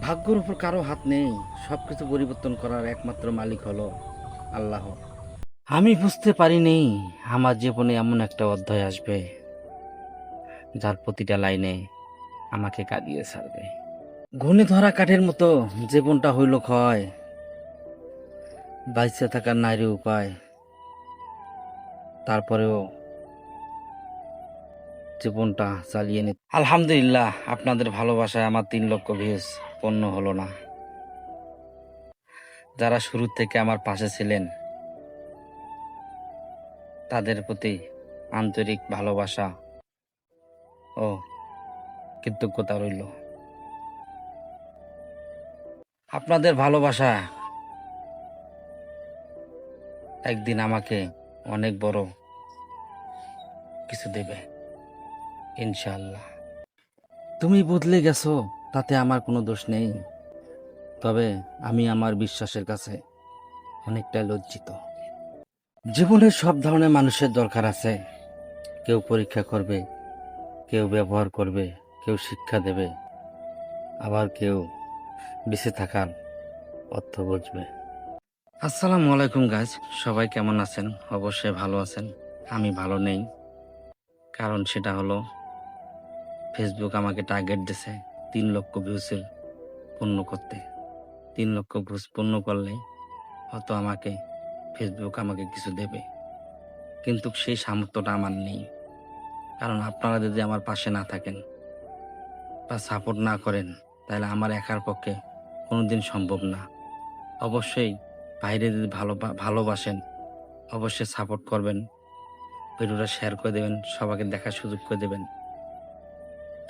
ভাগ্যের উপর কারো হাত নেই। সবকিছু পরিবর্তন করার একমাত্র মালিক হলো আল্লাহ। আমি বুঝতে পারিনি আমার জীবনে এমন একটা অধ্যায় আসবে যার প্রতিটা লাইনে আমাকে কাঁদিয়ে ছাড়বে। ঘূর্ণি ধরা কাঠের মতো জীবনটা হইল ক্ষয়, বাইচে থাকার নারী উপায়। তারপরেও জীবনটা চালিয়ে নি। আলহামদুলিল্লাহ, আপনাদের ভালোবাসায় আমার 3 লক্ষ ভিউজ পূর্ণ হলো না। যারা শুরু থেকে আমার পাশে ছিলেন তাদের প্রতি আন্তরিক ভালোবাসা ও কৃতজ্ঞতা রইল। আপনাদের ভালোবাসা একদিন আমাকে অনেক বড় কিছু দেবে ইনশাআল্লাহ। তুমি বদলে গেছো, তাতে আমার কোনো দোষ নেই, তবে আমি আমার বিশ্বাসের কাছে অনেকটাই লজ্জিত। জীবনের সব ধরনের মানুষের দরকার আছে। কেউ পরীক্ষা করবে, কেউ ব্যবহার করবে, কেউ শিক্ষা দেবে, আবার কেউ বেঁচে থাকার অর্থ বুঝবে। আসসালামু আলাইকুম গাইজ, সবাই কেমন আছেন? অবশ্যই ভালো আছেন। আমি ভালো নেই, কারণ সেটা হলো ফেসবুক আমাকে টার্গেট দিছে 3 লক্ষ ভিউসের পূর্ণ করতে। 3 লক্ষ ভিউজ পূর্ণ করলে হয়তো ফেসবুক আমাকে কিছু দেবে, কিন্তু সেই সামর্থ্যটা আমার নেই। কারণ আপনারা যদি আমার পাশে না থাকেন বা সাপোর্ট না করেন, তাহলে আমার একার পক্ষে কোনোদিন সম্ভব না। অবশ্যই বাইরে যদি ভালোবাসেন, অবশ্যই সাপোর্ট করবেন, ভিডিওটা শেয়ার করে দেবেন, সবাইকে দেখার সুযোগ করে দেবেন।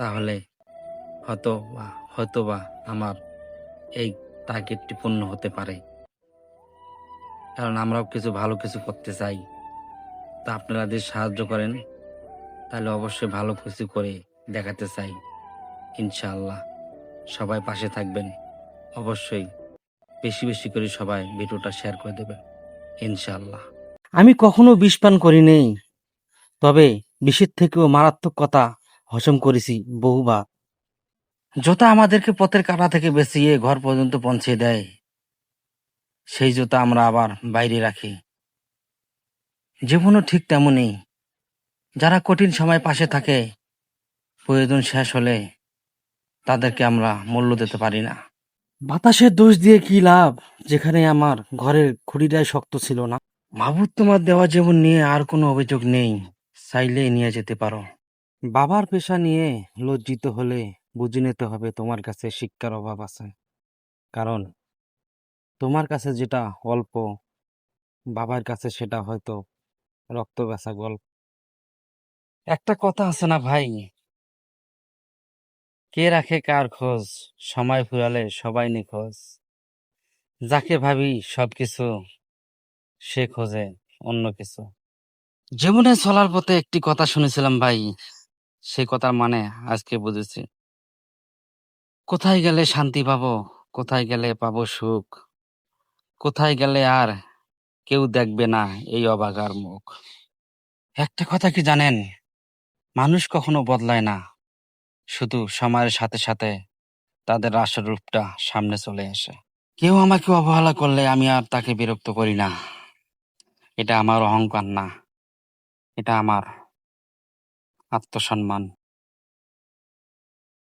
তাহলে হয়তো বা আমার এই টার্গেটটি পূর্ণ হতে পারে। কারণ আমরাও ভালো কিছু করতে চাই। তা আপনারা যদি সাহায্য করেন, তাহলে অবশ্যই ভালো কিছু করে দেখাতে চাই ইনশাআল্লাহ। সবাই পাশে থাকবেন, অবশ্যই বেশি বেশি করে সবাই ভিডিওটা শেয়ার করে দেবেন ইনশাআল্লাহ। আমি কখনো বিষ পান করি নেই, তবে বিষের থেকেও মারাত্মক কথা হজম করেছি বহুবার। জোতা আমাদেরকে পথের কাঁটা থেকে বেঁচিয়ে ঘর পর্যন্ত পৌঁছে দেয়, সেই জুতা আমরা আবার বাইরে রাখি। জীবনও ঠিক তেমনই, যারা কঠিন সময় পাশে থাকে, প্রয়োজন শেষ হলে তাদেরকে আমরা মূল্য দিতে পারি না। বাতাসের দোষ দিয়ে কি লাভ, যেখানে আমার ঘরের খুঁড়িটাই শক্ত ছিল না। মাহবুব, তোমার দেওয়া জীবন নিয়ে আর কোনো অভিযোগ নেই, চাইলে নিয়ে যেতে পারো। বাবার পেশা নিয়ে লজ্জিত হলে বুঝে নিতে হবে তোমার কাছে শিক্ষার অভাব আছে। কারণ তোমার কাছে যেটা অল্প, বাবার কাছে সেটা হয়তো রক্ত বেচা গল্প। একটা কথা আছে না ভাই, কে রাখে কার খোঁজ, সময় ফুরালে সবাই নিখোঁজ। যাকে ভাবি সবকিছু, সে খোঁজে অন্য কিছু। জীবনে চলার পথে একটি কথা শুনেছিলাম ভাই, সেই কথার মানে আজকে বুঝেছি। কোথায় গেলে শান্তি পাবো, কোথায় গেলে পাবো সুখ, কোথায় গেলে আর কেউ দেখবে না এই অবাগার মুখ। একটা কথা কি জানেন, মানুষ কখনো বদলায় না, শুধু সময়ের সাথে সাথে তাদের আসল রূপটা সামনে চলে আসে। কেউ আমাকে অবহেলা করলে আমি আর তাকে বিরক্ত করি না। এটা আমার অহংকার না, এটা আমার আত্মসম্মান।